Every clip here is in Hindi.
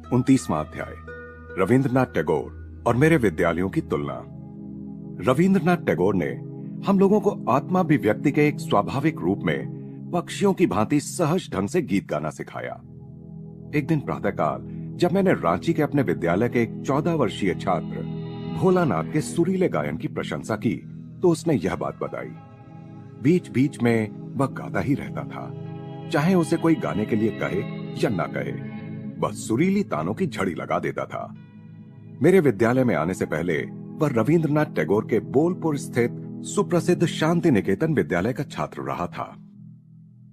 29वां अध्याय। रविंद्रनाथ टैगोर और मेरे विद्यालयों की तुलना। रविंद्रनाथ टैगोर ने हम लोगों को आत्माभिव्यक्ति के एक स्वाभाविक रूप में पक्षियों की भांति सहज ढंग से गीत गाना सिखाया। एक दिन प्रातःकाल जब मैंने रांची के अपने विद्यालय के एक 14 वर्षीय छात्र भोलानाथ के सुरीले गायन की प्रशंसा की तो उसने यह बात बताई। बीच बीच में वह गाता ही रहता था, चाहे उसे कोई गाने के लिए कहे या ना कहे, बस सुरीली तानों की झड़ी लगा देता था। मेरे विद्यालय में आने से पहले वह रविंद्रनाथ टैगोर के बोलपुर स्थित सुप्रसिद्ध शांति निकेतन विद्यालय का छात्र रहा था।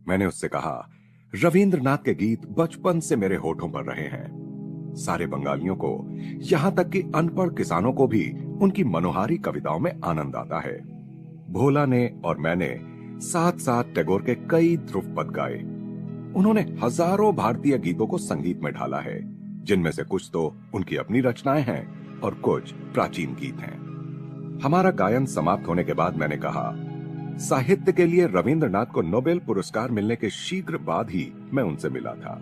मैंने उससे कहा, रविंद्रनाथ के गीत बचपन से मेरे होठों पर रहे हैं। सारे बंगालियों को, यहां तक कि अनपढ़ किसानों को भी उनकी मनोहारी कविताओं में आनंद आता है। भोला ने और मैंने साथ साथ टैगोर के कई ध्रुव पद गाए। उन्होंने हजारों भारतीय गीतों को संगीत में ढाला है, जिनमें से कुछ तो उनकी अपनी रचनाएं हैं और कुछ प्राचीन गीत हैं। हमारा गायन समाप्त होने के बाद मैंने कहा, साहित्य के लिए रविंद्रनाथ को नोबेल पुरस्कार मिलने के शीघ्र बाद ही मैं उनसे मिला था।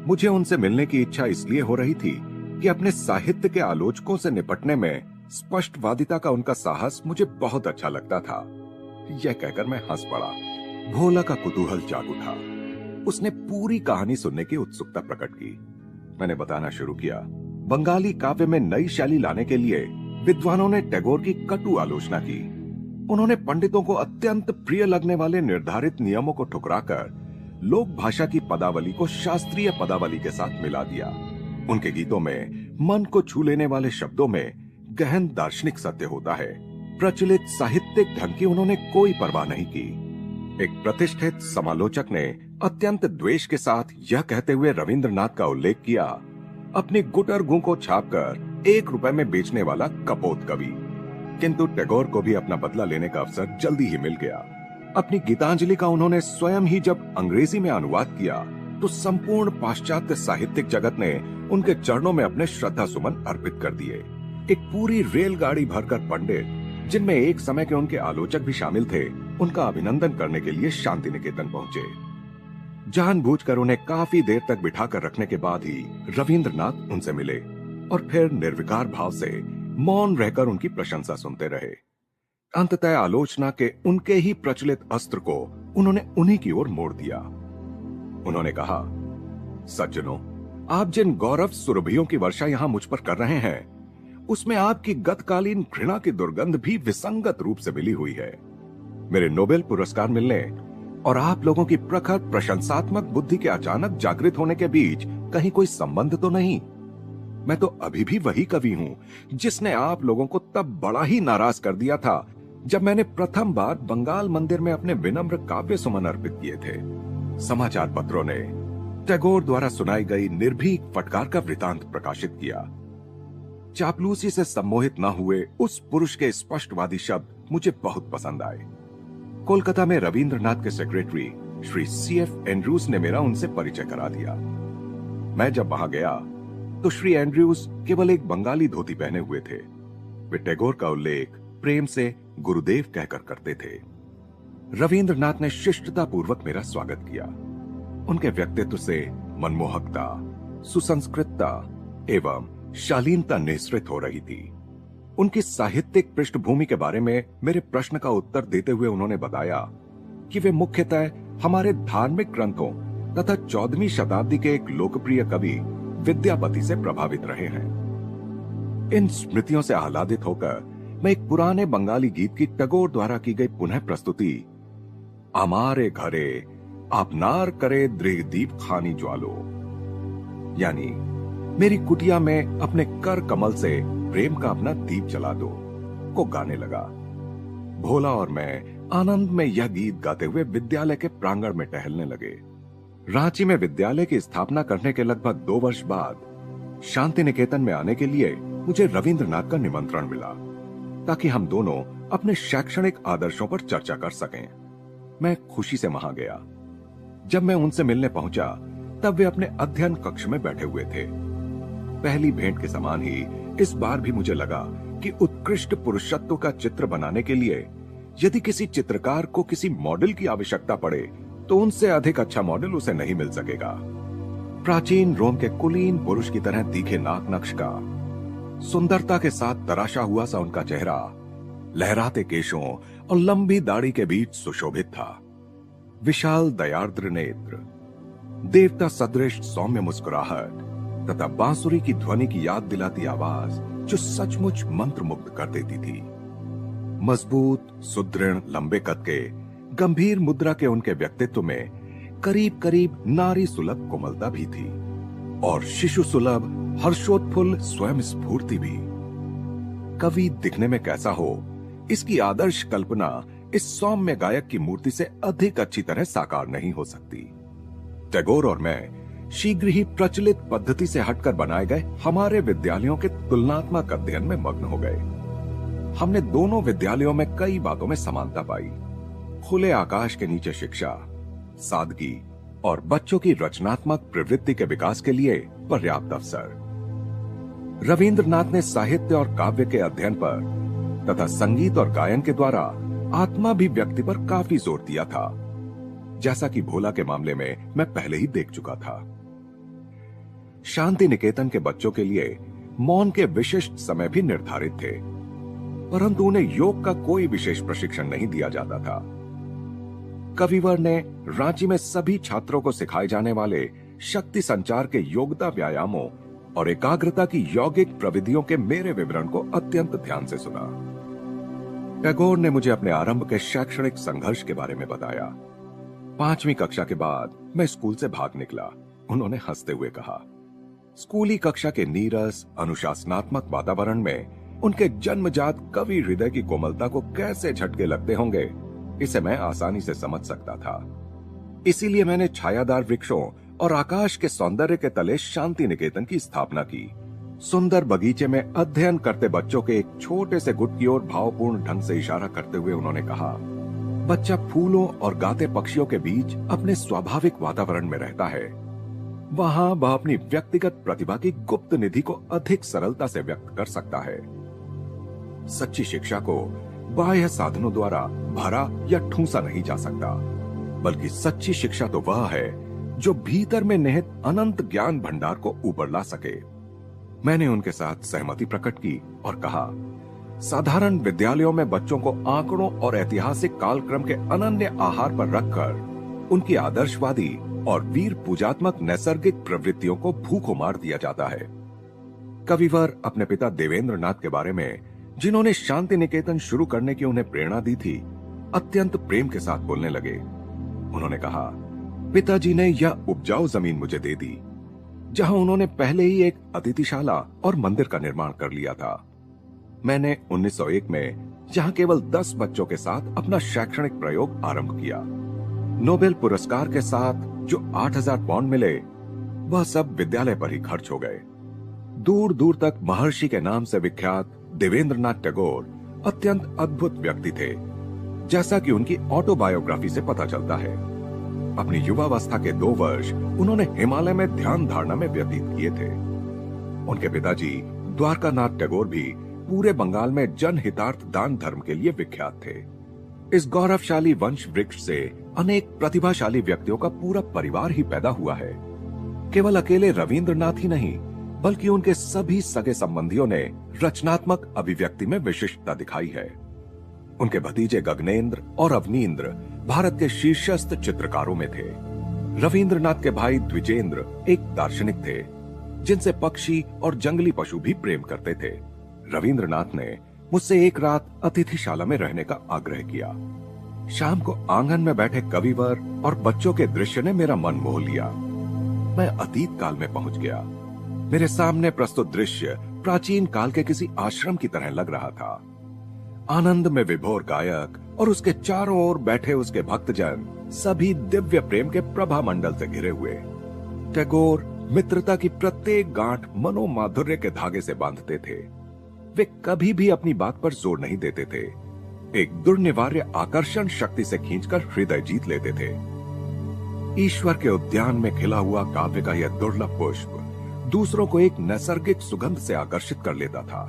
मुझे उनसे मिलने की इच्छा इसलिए हो रही थी कि अपने साहित्य के आलोचकों से निपटने में स्पष्टवादिता का उनका साहस मुझे बहुत अच्छा लगता था। यह कहकर मैं हंस पड़ा। भोला का कुतूहल जाग उठा। उसने पूरी कहानी सुनने की उत्सुकता प्रकट की। मैंने बताना शुरू किया। बंगाली काव्य में नई शैली लाने के लिए विद्वानों ने टैगोर की कटु आलोचना की। उन्होंने पंडितों को अत्यंत प्रिय लगने वाले निर्धारित नियमों को ठुकराकर लोक भाषा की पदावली को शास्त्रीय पदावली के साथ मिला दिया। उनके गीतों में मन को छू लेने वाले शब्दों में गहन दार्शनिक सत्य होता है। प्रचलित साहित्यिक ढंग की उन्होंने कोई परवाह नहीं की। एक प्रतिष्ठित समालोचक ने अत्यंत द्वेष के साथ यह कहते हुए रविंद्रनाथ का उल्लेख किया, अपनी गुटर गूं को छापकर 1 रुपए में बेचने वाला कपोत कवि। किंतु टैगोर को भी अपना बदला लेने का अवसर जल्दी ही मिल गया। अपनी गीतांजलि का उन्होंने स्वयं ही जब अंग्रेजी में अनुवाद किया तो संपूर्ण पाश्चात्य साहित्यिक जगत ने उनके चरणों में अपने श्रद्धा सुमन अर्पित कर दिए। एक पूरी रेलगाड़ी भरकर पंडित, जिनमें एक समय के उनके आलोचक भी शामिल थे, उनका अभिनंदन करने के लिए शांति निकेतन पहुंचे। जानबूझकर उन्हें काफी देर तक बिठाकर रखने के बाद ही रविंद्रनाथ उनसे मिले और फिर निर्विकार भाव से मौन रहकर उनकी प्रशंसा सुनते रहे। अंततः आलोचना के उनके ही प्रचलित अस्त्र को उन्होंने उन्हीं की ओर मोड़ दिया। उन्होंने कहा, सज्जनों, आप जिन गौरव सुरभियों की वर्षा यहां मुझ पर कर रहे हैं, उसमें आपकी गतकालीन घृणा की दुर्गंध भी विसंगत रूप से मिली हुई है। मेरे नोबेल पुरस्कार मिलने और आप लोगों की प्रखर प्रशंसात्मक बुद्धि के अचानक जागृत होने के बीच कहीं कोई संबंध तो नहीं। मैं तो अभी भी वही कवि हूं जिसने आप लोगों को तब बड़ा ही नाराज कर दिया था जब मैंने प्रथम बार बंगाल मंदिर में अपने विनम्र काव्य सुमन अर्पित किए थे। समाचार पत्रों ने टैगोर द्वारा सुनाई गई निर्भीक फटकार का वृतांत प्रकाशित किया। चापलूसी से सम्मोहित न हुए उस पुरुष के स्पष्टवादी शब्द मुझे बहुत पसंद आए। कोलकाता में रविंद्रनाथ के सेक्रेटरी श्री CF एंड्रूज ने मेरा उनसे परिचय करा दिया। मैं जब वहां गया तो श्री एंड्रूज केवल एक बंगाली धोती पहने हुए थे। वे टैगोर का उल्लेख प्रेम से गुरुदेव कहकर करते थे। रविंद्रनाथ ने शिष्टता पूर्वक मेरा स्वागत किया। उनके व्यक्तित्व से मनमोहकता, सुसंस्कृतता एवं शालीनता निःसृत हो रही थी। उनकी साहित्यिक पृष्ठभूमि के बारे में मेरे प्रश्न का उत्तर देते हुए उन्होंने बताया कि वे मुख्यतः हमारे धार्मिक ग्रंथों तथा 14वीं शताब्दी के एक लोकप्रिय कवि विद्यापति से प्रभावित रहे हैं। इन स्मृतियों से आह्लादित होकर मैं एक पुराने बंगाली गीत की टैगोर द्वारा की गई पुनः प्रस्तुति, आमारे घरे आपनार करे दृढ़ दीप खानी ज्वालो, यानी मेरी कुटिया में अपने कर कमल से प्रेम का अपना दीप जला दो, को गाने लगा। भोला और मैं आनंद में यह गीत गाते हुए विद्यालय के प्रांगण में टहलने लगे। रांची में विद्यालय की स्थापना करने के लगभग 2 वर्ष बाद शांति निकेतन में आने के लिए मुझे रविंद्रनाथ का निमंत्रण मिला ताकि हम दोनों अपने शैक्षणिक आदर्शों पर चर्चा कर सकें। मैं खुशी से वहां गया। जब मैं उनसे मिलने पहुंचा तब वे अपने अध्ययन कक्ष में बैठे हुए थे। पहली भेंट के समान ही इस बार भी मुझे लगा कि उत्कृष्ट पुरुषत्व का चित्र बनाने के लिए यदि किसी चित्रकार को किसी मॉडल की आवश्यकता पड़े तो उनसे अधिक अच्छा मॉडल उसे नहीं मिल सकेगा। प्राचीन रोम के कुलीन पुरुष की तरह तीखे नाक नक्श का, सुंदरता के साथ तराशा हुआ सा उनका चेहरा, लहराते केशों और लंबी दाढ़ी के बीच सुशोभित था। विशाल दयार्द्र नेत्र, देवता सदृश सौम्य मुस्कुराहट तथा बांसुरी की ध्वनि की याद दिलाती आवाज जो सचमुच मंत्रमुग्ध कर देती थी। मजबूत, सुदृढ़, लंबे कद के, गंभीर मुद्रा के उनके व्यक्तित्व में करीब करीब नारी सुलभ कोमलता भी थी और शिशु सुलभ हर्षोत्फुल्ल स्वयं स्फूर्ति भी। कवि दिखने में कैसा हो, इसकी आदर्श कल्पना इस सौम्य गायक की मूर्ति से अधिक अच्छी तरह साकार नहीं हो सकती। टैगोर और मैं शीघ्र ही प्रचलित पद्धति से हटकर बनाए गए हमारे विद्यालयों के तुलनात्मक अध्ययन में मग्न हो गए। हमने दोनों विद्यालयों में कई बातों में समानता पाई। खुले आकाश के नीचे शिक्षा, सादगी और बच्चों की रचनात्मक प्रवृत्ति के विकास के लिए पर्याप्त अवसर। रविंद्रनाथ ने साहित्य और काव्य के अध्ययन पर तथा संगीत और गायन के द्वारा आत्माभिव्यक्ति पर काफी जोर दिया था, जैसा कि भोला के मामले में मैं पहले ही देख चुका था। शांति निकेतन के बच्चों के लिए मौन के विशिष्ट समय भी निर्धारित थे, परंतु उन्हें योग का कोई विशेष प्रशिक्षण नहीं दिया जाता था। कविवर ने रांची में सभी छात्रों को सिखाए जाने वाले शक्ति संचार के योग्यता व्यायामों और एकाग्रता की यौगिक प्रविधियों के मेरे विवरण को अत्यंत ध्यान से सुना। टैगोर ने मुझे अपने आरंभ के शैक्षणिक संघर्ष के बारे में बताया। 5वीं कक्षा के बाद मैं स्कूल से भाग निकला, उन्होंने हंसते हुए कहा। स्कूली कक्षा के नीरस अनुशासनात्मक वातावरण में उनके जन्मजात कवि हृदय की कोमलता को कैसे झटके लगते होंगे, इसे मैं आसानी से समझ सकता था। इसीलिए मैंने छायादार वृक्षों और आकाश के सौंदर्य के तले शांति निकेतन की स्थापना की। सुंदर बगीचे में अध्ययन करते बच्चों के एक छोटे से गुट की ओर भावपूर्ण ढंग से इशारा करते हुए उन्होंने कहा, बच्चा फूलों और गाते पक्षियों के बीच अपने स्वाभाविक वातावरण में रहता है। वहां वह अपनी व्यक्तिगत प्रतिभा की गुप्त निधि को अधिक सरलता से व्यक्त कर सकता है। सच्ची शिक्षा को बाह्य साधनों द्वारा भरा या ठूंसा नहीं जा सकता, बल्कि सच्ची शिक्षा तो वह है जो भीतर में निहित अनंत ज्ञान भंडार को ऊपर ला सके। मैंने उनके साथ सहमति प्रकट की और कहा, साधारण विद्यालयों में बच्चों को आंकड़ों और ऐतिहासिक कालक्रम के अनन्य आहार पर रखकर उनकी आदर्शवादी और वीर पूजात्मक नैसर्गिक प्रवृत्तियों को भूखों मार दिया जाता है। कविवर अपने पिता देवेंद्रनाथ के बारे में, जिन्होंने शांति निकेतन शुरू करने की उन्हें प्रेरणा दी थी, अत्यंत प्रेम के साथ बोलने लगे। उन्होंने कहा, पिताजी ने यह उपजाऊ जमीन मुझे दे दी, जहां उन्होंने पहले ही एक अतिथिशाला और मंदिर का निर्माण कर लिया था। मैंने 1901 में जहां केवल 10 बच्चों के साथ अपना शैक्षणिक प्रयोग आरंभ किया। नोबेल पुरस्कार के साथ जो 8000 पाउंड मिले, वह सब विद्यालय पर ही खर्च हो गए। दूर दूर तक महर्षि के नाम से विख्यात देवेंद्रनाथ टैगोर अत्यंत अद्भुत व्यक्ति थे, जैसा कि उनकी ऑटोबायोग्राफी से पता चलता है। अपनी युवावस्था के 2 वर्ष उन्होंने हिमालय में ध्यान धारणा में व्यतीत किए थे। उनके पिताजी द्वारकानाथ टैगोर भी पूरे बंगाल में जनहितार्थ दान धर्म के लिए विख्यात थे। इस गौरवशाली वंश वृक्ष से अनेक प्रतिभाशाली व्यक्तियों का पूरा परिवार ही पैदा हुआ है। केवल अकेले रविंद्रनाथ ही नहीं, बल्कि उनके सभी सगे संबंधियों ने रचनात्मक अभिव्यक्ति में विशिष्टता दिखाई है। उनके भतीजे गगनेंद्र और अवनींद्र भारत के शीर्षस्थ चित्रकारों में थे। रविंद्रनाथ के भाई द्विजेंद्र एक दार्शनिक थे, जिनसे पक्षी और जंगली पशु भी प्रेम करते थे। रविंद्रनाथ ने मुझसे एक रात अतिथिशाला में रहने का आग्रह किया। शाम को आंगन में बैठे कविवर और बच्चों के दृश्य ने मेरा मन मोह लिया। मैं अतीत काल में पहुंच गया। मेरे सामने प्रस्तुत दृश्य प्राचीन काल के किसी आश्रम की तरह लग रहा था। आनंद में विभोर गायक और उसके चारों ओर बैठे उसके भक्तजन सभी दिव्य प्रेम के प्रभा मंडल से घिरे हुए। टैगोर मित्रता की प्रत्येक गांठ मनोमाधुर्य के धागे से बांधते थे। वे कभी भी अपनी बात पर जोर नहीं देते थे। एक दुर्निवार्य आकर्षण शक्ति से खींचकर हृदय जीत लेते थे। ईश्वर के उद्यान में खिला हुआ काव्य का यह दुर्लभ पुष्प दूसरों को एक नैसर्गिक सुगंध से आकर्षित कर लेता था।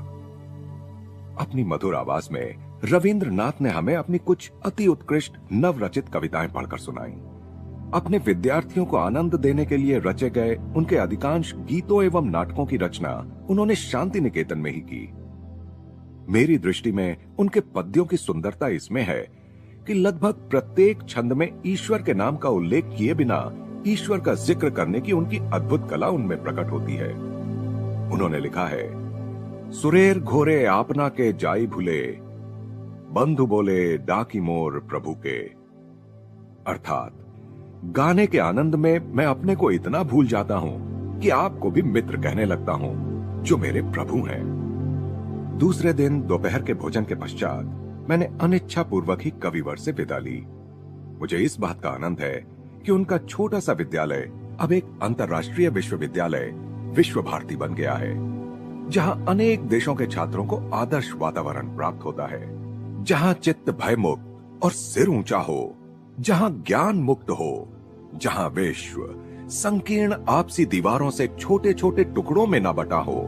अपनी मधुर आवाज में रविंद्रनाथ ने हमें अपनी कुछ अति उत्कृष्ट नवरचित कविताएं पढ़कर सुनाई। अपने विद्यार्थियों को आनंद देने के लिए रचे गए उनके अधिकांश गीतों एवं नाटकों की रचना उन्होंने शांति निकेतन में ही की। मेरी दृष्टि में उनके पद्यों की सुंदरता इसमें है कि लगभग प्रत्येक छंद में ईश्वर के नाम का उल्लेख किए बिना ईश्वर का जिक्र करने की उनकी अद्भुत कला उनमें प्रकट होती है। उन्होंने लिखा है, सुरेर घोरे आपना के जाई भूले, बंधु बोले डाकी मोर प्रभु के। अर्थात गाने के आनंद में मैं अपने को इतना भूल जाता हूं कि आपको भी मित्र कहने लगता हूं, जो मेरे प्रभु हैं। दूसरे दिन दोपहर के भोजन के पश्चात मैंने अनिच्छा पूर्वक ही कविवर से विदा ली। मुझे इस बात का आनंद है कि उनका छोटा सा विद्यालय अब एक अंतर्राष्ट्रीय विश्वविद्यालय विश्व भारती बन गया है, जहां अनेक देशों के छात्रों को आदर्श वातावरण प्राप्त होता है, जहां चित्त भयमुक्त और सिर ऊंचा हो, जहां ज्ञान मुक्त हो, जहां विश्व संकीर्ण आपसी दीवारों से छोटे छोटे टुकड़ों में न बटा हो,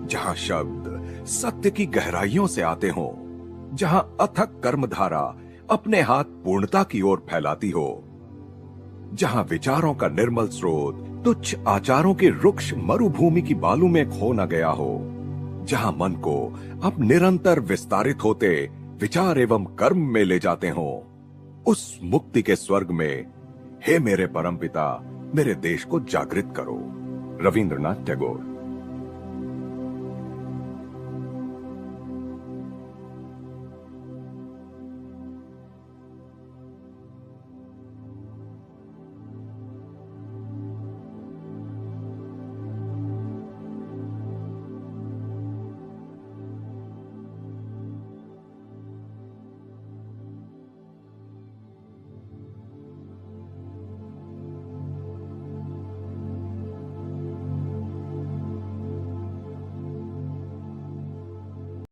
जहां शब्द सत्य की गहराइयों से आते हो, जहां अथक कर्मधारा अपने हाथ पूर्णता की ओर फैलाती हो, जहां विचारों का निर्मल स्रोत तुच्छ आचारों की रुक्ष मरुभूमि की बालू में खो न गया हो, जहां मन को अब निरंतर विस्तारित होते विचार एवं कर्म में ले जाते हो, उस मुक्ति के स्वर्ग में हे मेरे परमपिता, मेरे देश को जागृत करो। रविंद्रनाथ टैगोर।